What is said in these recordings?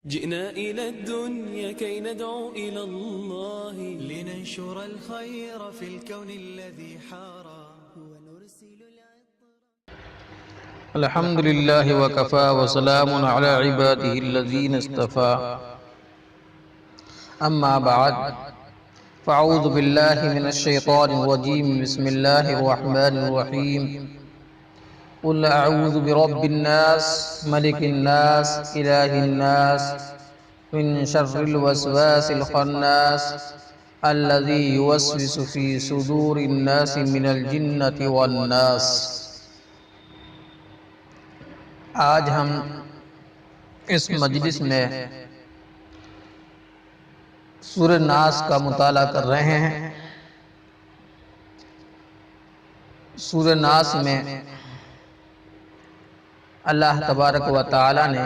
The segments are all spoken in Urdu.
جئنا إلى الدنيا كي ندعو إلى الله لننشر الخير في الكون الذي حارى ونرسل الحمد لله وكفى وسلام على عباده الذين اصطفى أما بعد فأعوذ بالله من الشيطان الرجيم بسم الله الرحمن الرحيم قل أعوذ برب الناس ملك الناس إله الناس من شر الوسواس الخناس الذي يوسوس في صدور الناس من الجنة والناس۔ آج ہم اس مجلس میں سورہ ناس کا مطالعہ کر رہے ہیں۔ سورہ ناس میں اللہ تبارک و تعالی نے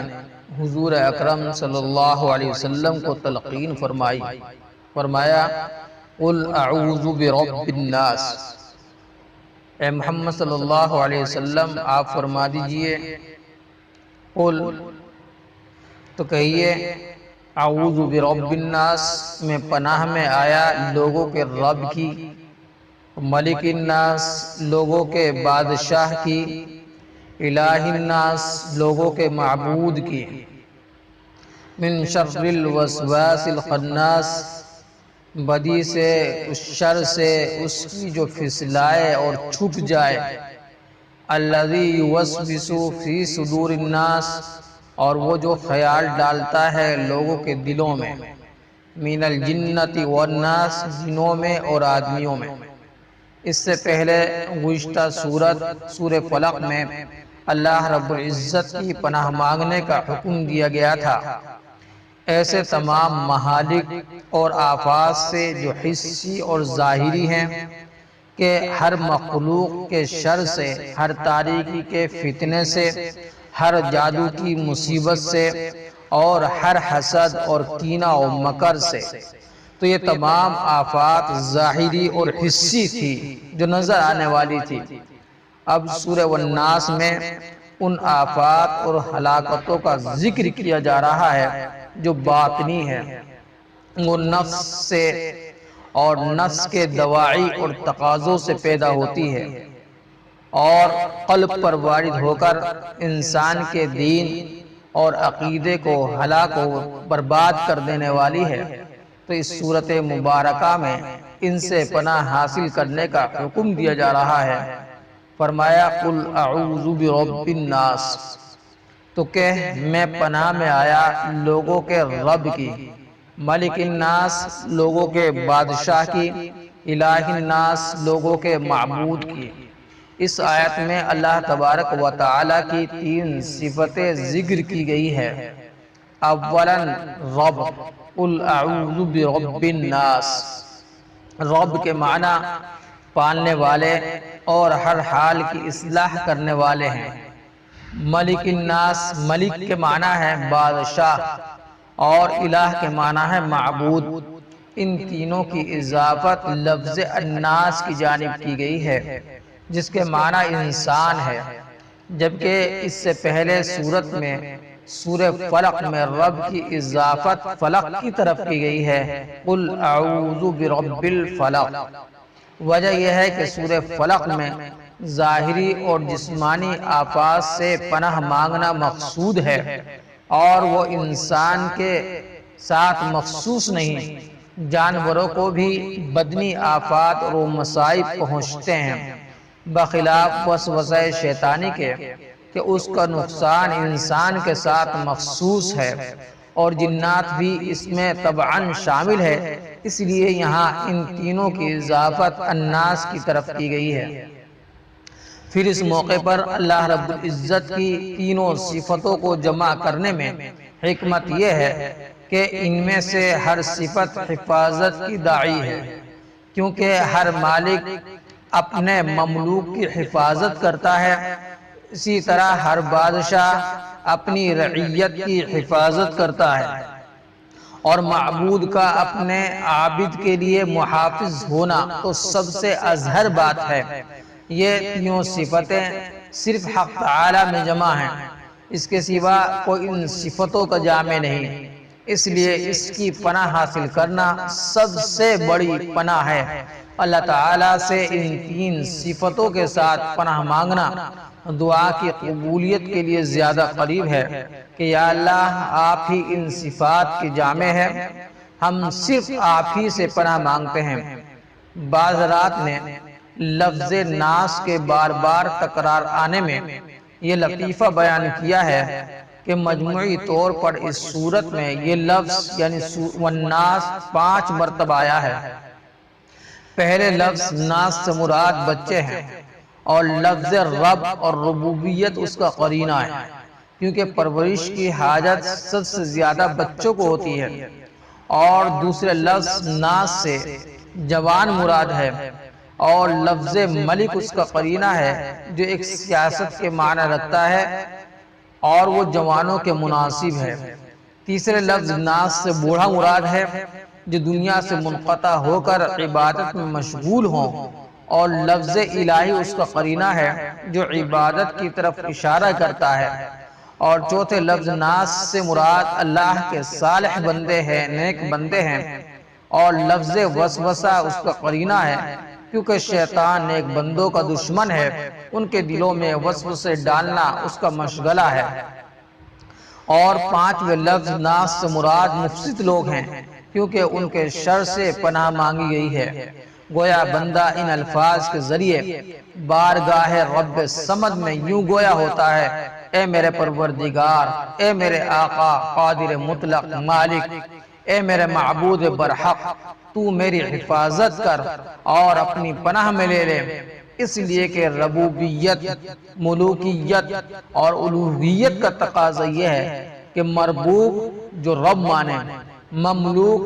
حضور اکرم صلی اللہ علیہ وسلم کو تلقین فرمایا قل اعوذ برب الناس، اے محمد صلی اللہ علیہ وسلم آپ فرما دیجئے قل، تو کہیے اعوذ برب الناس، میں پناہ میں آیا لوگوں کے رب کی، ملک الناس لوگوں کے بادشاہ کی، الہ الناس لوگوں کے معبود کی، من شر الوسواس الخناس بدی سے، اس شر سے، اس کی جو پھسلائے اور چھپ جائے، الذی یوسوس فی صدور الناس، اور وہ جو خیال ڈالتا ہے لوگوں کے دلوں میں، من الجنۃ والناس جنوں میں اور آدمیوں میں۔ اس سے پہلے گزشتہ سورہ فلق میں اللہ رب العزت کی پناہ مانگنے کا حکم دیا گیا تھا، ایسے تمام مہالک اور آفات سے جو حسی اور ظاہری ہیں کہ ہر مخلوق کے شر سے، ہر تاریکی کے فتنے سے، ہر جادو کی مصیبت سے، اور ہر حسد اور کینہ و مکر سے۔ تو یہ تمام آفات ظاہری اور حسی تھی جو نظر آنے والی تھی۔ اب سورہ والناس میں ان آفات اور ہلاکتوں کا ذکر کیا جا رہا ہے جو باطنی ہے، وہ نفس سے اور نفس کے دواعی اور تقاضوں سے پیدا ہوتی ہے اور قلب پر وارد ہو کر انسان کے دین اور عقیدے کو ہلاک و برباد کر دینے والی ہے۔ تو اس صورت مبارکہ میں ان سے پناہ حاصل کرنے کا حکم دیا جا رہا ہے۔ فرمایا قل اعوذ برب الناس، تو کہہ میں پناہ میں آیا لوگوں کے رب کی، ملک الناس لوگوں کے بادشاہ کی، الہ الناس لوگوں کے معبود کی۔ اس آیت میں اللہ تبارک و تعالی کی 3 صفتیں ذکر کی گئی ہے۔ اولا رب، قل اعوذ برب الناس، رب کے معنی پالنے والے اور ہر حال کی اصلاح کرنے والے ہیں۔ ملک الناس، ملک کے معنی ہے بادشاہ، اور الہ کے معنی ہے معبود۔ ان تینوں کی اضافت لفظ الناس کی جانب کی گئی ہے جس کے معنی انسان ہے، جبکہ اس سے پہلے سورت میں سورہ فلق میں رب کی اضافت فلق کی طرف کی گئی ہے، قل اعوذ برب الفلق۔ وجہ یہ ہے کہ سورہ فلق میں ظاہری اور جسمانی آفات سے پناہ مانگنا مقصود ہے، اور وہ انسان کے ساتھ مخصوص نہیں، جانوروں کو بھی بدنی آفات اور مصائب پہنچتے ہیں، بخلاف وسوسہ شیطانی کے کہ اس کا نقصان انسان کے ساتھ مخصوص ہے، اور جنات بھی اس میں طبعاً شامل ہے، اس لیے یہاں ان تینوں کی اضافت الناس کی طرف کی گئی ہے۔ پھر اس موقع پر اللہ رب العزت کی تینوں صفتوں کو جمع کرنے میں حکمت یہ ہے کہ ان میں سے ہر صفت حفاظت کی داعی ہے، کیونکہ ہر مالک اپنے مملوک کی حفاظت کرتا ہے، اسی طرح ہر بادشاہ اپنی رعیت کی حفاظت کرتا ہے، اور معبود کا اپنے عابد کے لیے محافظ ہونا تو سب سے اظہر بات ہے۔ یہ تینوں صفتیں صرف حق تعالی میں جمع ہیں، اس کے سوا کوئی ان صفتوں کا جامع نہیں، اس لیے اس کی پناہ حاصل کرنا سب سے بڑی پناہ ہے۔ اللہ تعالیٰ سے ان 3 صفتوں کے ساتھ پناہ مانگنا دعا کی قبولیت کے لیے زیادہ قریب ہے کہ یا اللہ آپ ہی ان صفات کی جامع ہے، ہم صرف آپ ہی سے پناہ مانگتے ہیں۔ بعض رات نے لفظ ناس کے بار بار تکرار آنے میں یہ لطیفہ بیان کیا ہے کہ مجموعی طور پر اس صورت میں یہ لفظ یعنی والناس 5 مرتبہ آیا ہے۔ پہلے لفظ ناس سے مراد بچے ہیں اور لفظ رب اور ربوبیت اس کا قرینہ ہے، کیونکہ پرورش کی حاجت سب سے زیادہ بچوں کو ہوتی ہے۔ اور دوسرے لفظ ناس سے جوان مراد ہے اور لفظ ملک اس کا قرینہ ہے جو ایک سیاست کے معنی رکھتا ہے اور وہ جوانوں کے مناسب ہے۔ تیسرے لفظ ناس سے بوڑھا مراد ہے جو دنیا سے منقطع ہو کر عبادت میں مشغول ہوں، اور لفظ الہی اس کا قرینہ ہے جو عبادت کی طرف اشارہ کرتا ہے۔ اور چوتھے لفظ ناس سے مراد اللہ کے صالح بندے ہیں، نیک بندے ہیں، اور لفظ وسوسہ اس کا قرینہ ہے کیونکہ شیطان نیک بندوں کا دشمن ہے، ان کے دلوں میں وسوسے ڈالنا اس کا مشغلہ ہے۔ اور 5ویں لفظ ناس سے مراد مفسد لوگ ہیں کیونکہ ان کے شر سے پناہ مانگی گئی ہے۔ گویا بندہ ان الفاظ کے ذریعے بارگاہ رب صمد میں یوں گویا ہوتا ہے، اے میرے پروردگار، اے میرے آقا قادر مطلق مالک، اے میرے معبود برحق، تو میری حفاظت کر اور اپنی پناہ میں لے لے، اس لیے کہ ربوبیت، ملوکیت اور الوہیت کا تقاضا یہ ہے کہ مربوب جو رب مانے، مملوک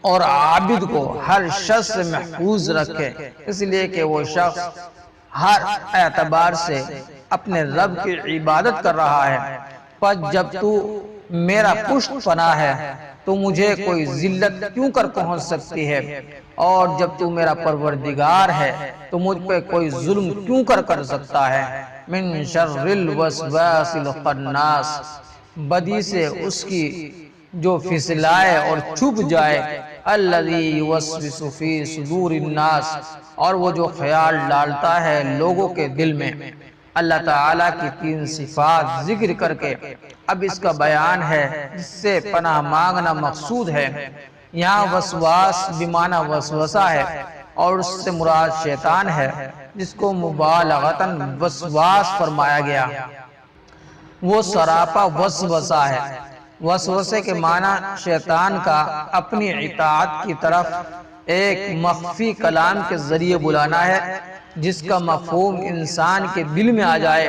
اور عابد کو ہر شخص سے محفوظ رکھے، اس لیے کہ وہ شخص ہر اعتبار سے اپنے رب کی عبادت کر رہا ہے۔ پس جب تو میرا پشت پناہ ہے تو مجھے کوئی ذلت کیوں کر پہنچ سکتی ہے، اور جب تو میرا پروردگار ہے تو مجھ پہ کوئی ظلم کیوں کر سکتا ہے۔ من شر الوسواس الخناس، بدی سے اس کی جو پھسلائے اور چھپ جائے، الذی یوسوس فی صدور الناس، اور وہ جو خیال ڈالتا ہے لوگوں کے دل میں۔ اللہ تعالیٰ کی 3 صفات ذکر کر کے اب اس کا بیان ہے جس سے پناہ مانگنا مقصود ہے۔ یہاں وسواس بمعنی وسوسہ ہے اور اس سے مراد شیطان ہے جس کو مبالغتاً وسواس فرمایا گیا۔ وہ سراپا وسوسہ ہے۔ وسوسے کے معنی شیطان کا اپنی اطاعت کی طرف ایک مخفی کلام کے ذریعے بلانا ہے جس کا مفہوم انسان کے دل میں آ جائے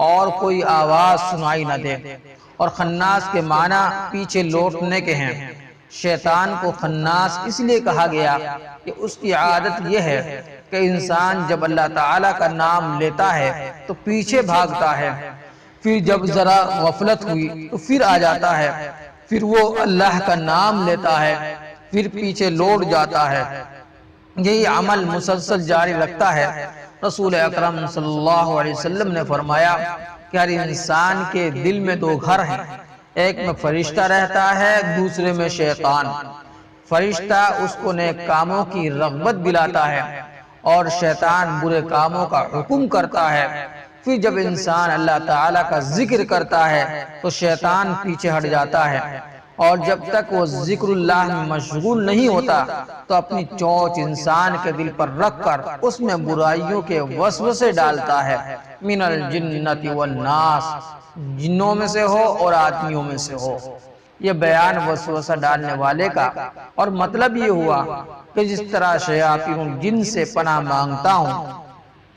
اور کوئی آواز سنائی نہ دے۔ اور خناس کے معنی پیچھے لوٹنے کے ہیں۔ شیطان کو خناس اس لیے کہا گیا کہ اس کی عادت یہ ہے کہ انسان جب اللہ تعالیٰ کا نام لیتا ہے تو پیچھے بھاگتا ہے، پھر جب ذرا غفلت ہوئی تو پھر آ جاتا ہے، پھر وہ اللہ کا نام لیتا ہے، پھر پیچھے لوٹ جاتا ہے۔ یہی عمل مسلسل جاری رکھتا ہے۔ رسول اکرم صلی اللہ علیہ وسلم نے فرمایا کہ ہر انسان کے دل میں 2 گھر ہیں، ایک میں فرشتہ رہتا ہے، دوسرے میں شیطان۔ فرشتہ اس کو نیک کاموں کی رغبت دلاتا ہے اور شیطان برے کاموں کا حکم کرتا ہے۔ پھر جب انسان اللہ تعالیٰ کا ذکر کرتا ہے تو شیطان پیچھے ہٹ جاتا ہے، اور جب تک وہ ذکر اللہ میں مشغول نہیں ہوتا تو اپنی چونچ انسان کے دل پر رکھ کر اس میں برائیوں کے وسوسے ڈالتا ہے۔ من الجنۃ والناس، جنوں میں سے ہو اور آدمیوں میں سے ہو۔ یہ بیان وسوسہ ڈالنے والے کا، اور مطلب یہ ہوا کہ جس طرح شیاطین الجن سے پناہ مانگتا ہوں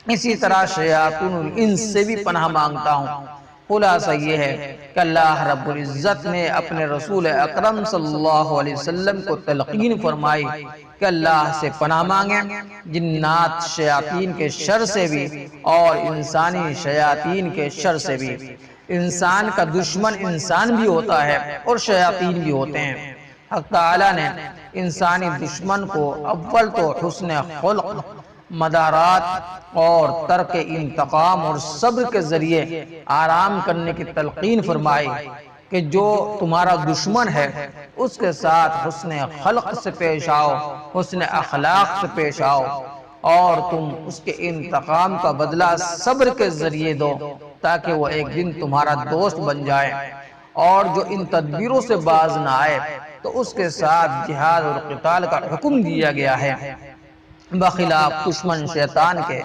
اسی طرح شیاطین الانس سے بھی پناہ مانگتا ہوں۔ خلاصہ یہ ہے کہ اللہ رب العزت نے اپنے رسول اکرم صلی اللہ علیہ وسلم کو تلقین فرمائی کہ اللہ سے پناہ مانگیں، جنات شیاطین کے شر سے بھی اور انسانی شیاطین کے شر سے بھی۔ انسان کا دشمن انسان بھی ہوتا ہے اور شیاطین بھی ہوتے ہیں۔ حق تعالیٰ نے انسانی دشمن کو اول تو حسن خلق، مدارات اور ترک انتقام اور صبر کے ذریعے آرام کرنے کی تلقین فرمائی کہ جو تمہارا دشمن ہے اس کے ساتھ حسن خلق سے پیش آؤ، حسن اخلاق سے پیش آؤ، اور تم اس کے انتقام کا بدلہ صبر کے ذریعے دو تاکہ وہ ایک دن تمہارا دوست بن جائے، اور جو ان تدبیروں سے باز نہ آئے تو اس کے ساتھ جہاد اور قتال کا حکم دیا گیا ہے، بخلاف دشمن شیطان کے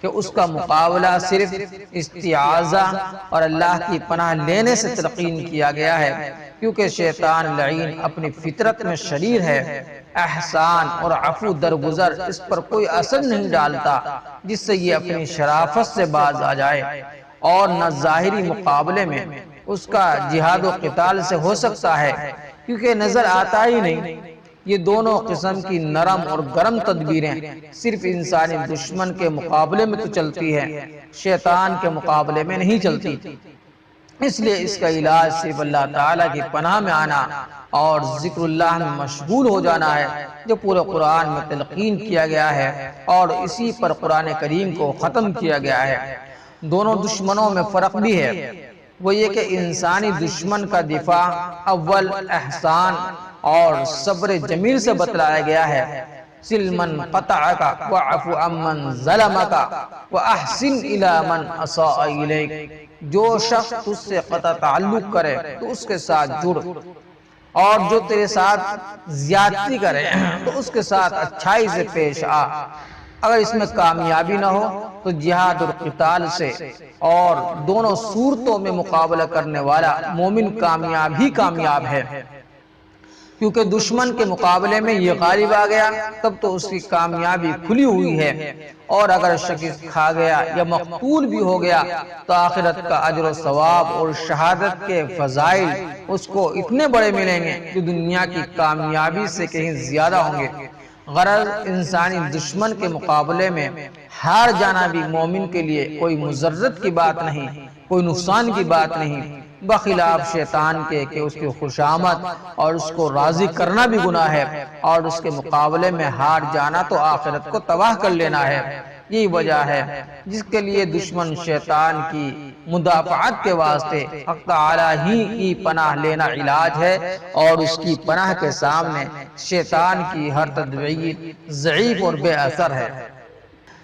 کہ اس کا مقابلہ صرف استعاذہ اور اللہ کی پناہ لینے سے تلقین کیا گیا ہے، کیونکہ شیطان لعین اپنی فطرت میں شریر ہے، احسان اور عفو درگزر اس پر کوئی اثر نہیں ڈالتا جس سے یہ اپنی شرافت سے باز آ جائے، اور نہ ظاہری مقابلے میں اس کا جہاد و قتال سے ہو سکتا ہے کیونکہ نظر آتا ہی نہیں۔ یہ دونوں قسم کی نرم اور گرم تدبیریں صرف انسانی دشمن کے مقابلے میں تو چلتی ہیں، شیطان کے مقابلے میں نہیں چلتی۔ اس لیے اس کا علاج صرف اللہ تعالیٰ کی پناہ میں آنا اور ذکر اللہ میں مشغول ہو جانا ہے، جو پورے قرآن میں تلقین کیا گیا ہے اور اسی پر قرآن کریم کو ختم کیا گیا ہے۔ دونوں دشمنوں میں فرق بھی ہے، وہ یہ کہ انسانی دشمن کا دفاع اول احسان اور صبر جمیل سے بتلایا گیا ہے، سلمن قطعک وعفو عمن ظلمک واحسن الی من اساء الیک، جو شخص تجھ سے قطع تعلق کرے تو اس کے ساتھ جڑ، اور جو تیرے ساتھ زیادتی کرے تو اس کے ساتھ اچھائی سے پیش آ۔ اگر اس میں کامیابی نہ ہو تو جہاد اور قتال سے اور دونوں صورتوں میں مقابلہ کرنے والا مومن کامیاب ہی کامیاب ہے، کیونکہ دشمن کے مقابلے میں یہ غالب آ گیا تب تو اس کی کامیابی کھلی ہوئی ہے، اور اگر شکست کھا گیا یا مقتول بھی ہو گیا تو آخرت کا اجر و ثواب اور شہادت کے فضائل اس کو اتنے بڑے ملیں گے جو دنیا کی کامیابی سے کہیں زیادہ ہوں گے۔ غرض انسانی دشمن کے مقابلے میں ہار جانا بھی مومن کے لیے کوئی مضرت کی بات نہیں، کوئی نقصان کی بات نہیں، بخلاف شیطان کے کہ اس کی خوشامد اور اس کو راضی کرنا بھی گناہ ہے، اور اس کے مقابلے میں ہار جانا تو آخرت کو تباہ کر لینا ہے۔ یہی وجہ ہے جس کے لیے دشمن شیطان کی مدافعت کے واسطے حق تعالیٰ ہی کی پناہ لینا علاج ہے، اور اس کی پناہ کے سامنے شیطان کی ہر تدبیر ضعیف اور بے اثر ہے۔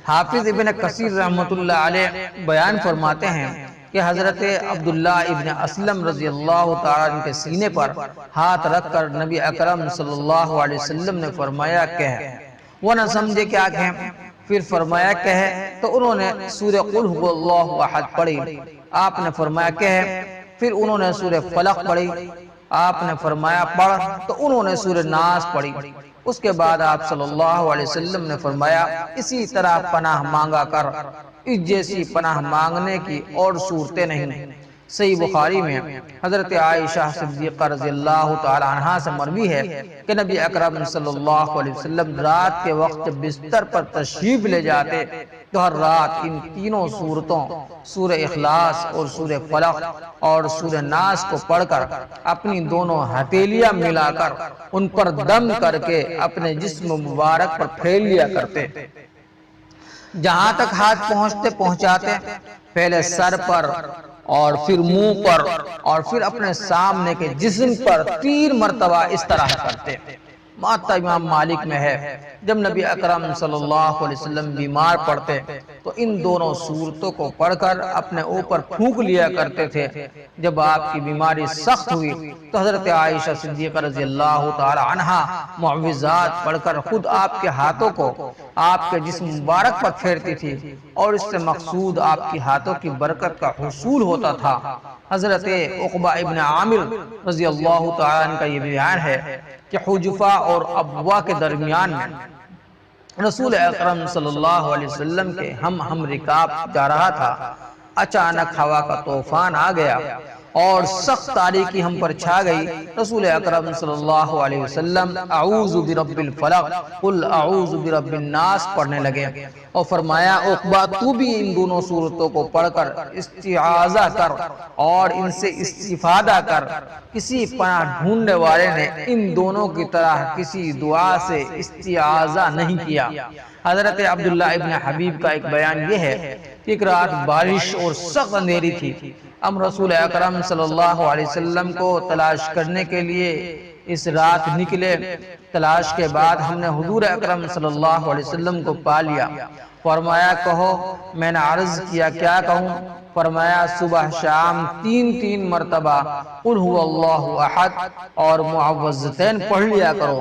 حافظ ابن کثیر رحمۃ اللہ علیہ بیان فرماتے ہیں کہ حضرت عبداللہ ابن اسلم رضی اللہ تعالیٰ عنہ کے سینے پر ہاتھ رکھ کر نبی اکرم صلی اللہ علیہ وسلم نے فرمایا کہ وہ نہ سمجھے کیا کہیں، پھر فرمایا کہ تو انہوں نے سورہ قل هو اللہ احد پڑھی، آپ نے فرمایا کہ پھر انہوں نے سورہ فلق پڑھی، آپ نے فرمایا پڑھ، تو انہوں نے سورہ ناس پڑھی۔ اس کے بعد آپ صلی اللہ علیہ وسلم نے فرمایا اسی طرح پناہ مانگا کر، اس جیسی پناہ مانگنے کی اور صورتیں نہیں۔ صحیح بخاری میں حضرت عائشہ صدیقہ رضی اللہ تعالی عنہا سے مروی ہے کہ نبی اکرم صلی اللہ علیہ وسلم رات کے وقت بستر پر تشریف لے جاتے تو ہر رات ان تینوں صورتوں سورہ اخلاص اور سورہ فلق اور سورہ ناس کو پڑھ کر اپنی دونوں ہتھیلیاں ملا کر ان پر دم کر کے اپنے جسم مبارک پر پھیل لیا کرتے، جہاں تک ہاتھ پہنچتے پہنچاتے پہلے سر پر اور پھر منہ پر اور پھر اپنے سامنے کے جسم پر 3 مرتبہ اس طرح کرتے۔ ماتا امام مالک میں ہے جب نبی اکرم صلی اللہ علیہ وسلم بیمار پڑتے تو ان دونوں صورتوں کو پڑھ کر اپنے اوپر پھونک لیا کرتے تھے۔ جب آپ کی بیماری سخت ہوئی تو حضرت عائشہ صدیقہ رضی اللہ تعالی عنہا معوذات پڑھ کر خود آپ کے ہاتھوں کو آپ کے جسم مبارک پر پھیرتی تھی، اور اس سے مقصود آپ کی ہاتھوں کی برکت کا حصول ہوتا تھا۔ حضرت عقبہ ابن عامر رضی اللہ تعالی عنہ کا یہ بیان ہے کہ حجفہ اور ابوا کے درمیان میں رسول اکرم صلی اللہ علیہ وسلم کے ہم رکاب جا رہا تھا، اچانک ہوا کا طوفان آ گیا اور سخت تاریکی ہم پر چھا گئی، رسول اکرم صلی اللہ علیہ وسلم اعوذ برب الفلق قل اعوذ برب الناس پڑھنے لگے اور فرمایا عقبہ تو بھی ان دونوں صورتوں کو پڑھ کر استعاذہ کر اور ان سے استفادہ کر۔ کسی پناہ ڈھونڈنے والے نے ان دونوں کی طرح کسی دعا سے استعاذہ نہیں کیا۔ حضرت عبداللہ ابن حبیب کا ایک بیان یہ ہے کہ ایک رات بارش اور سخت اندھیری تھی، ہم رسول اکرم صلی اللہ علیہ وسلم کو تلاش کرنے کے لیے اس رات نکلے۔ تلاش کے بعد ہم نے حضور اکرم صلی اللہ علیہ وسلم کو پا لیا۔ فرمایا کہو، میں نے عرض کیا کیا کہوں؟ فرمایا صبح شام 3 مرتبہ قل هو اللہ احد اور معوذتین پڑھ لیا کرو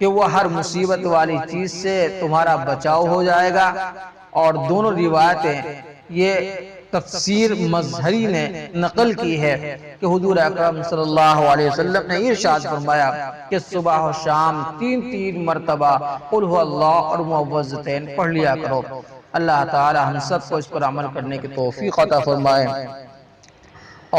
کہ وہ ہر مصیبت والی چیز سے تمہارا بچاؤ ہو جائے گا۔ اور دونوں روایتیں یہ تفسیر مظہری نے نقل کی ہے کہ حضور اکرم صلی اللہ علیہ وسلم نے ارشاد فرمایا کہ صبح و شام 3 مرتبہ قل هو اللہ اور معوذتین پڑھ لیا کرو۔ اللہ تعالی ہم سب کو اس پر عمل کرنے کی توفیق عطا فرمائے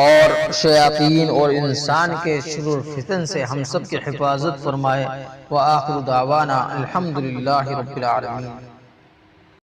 اور شیاطین اور انسان کے شرور فتن سے ہم سب کی حفاظت فرمائے۔ وآخر دعوانا الحمدللہ رب العالمین۔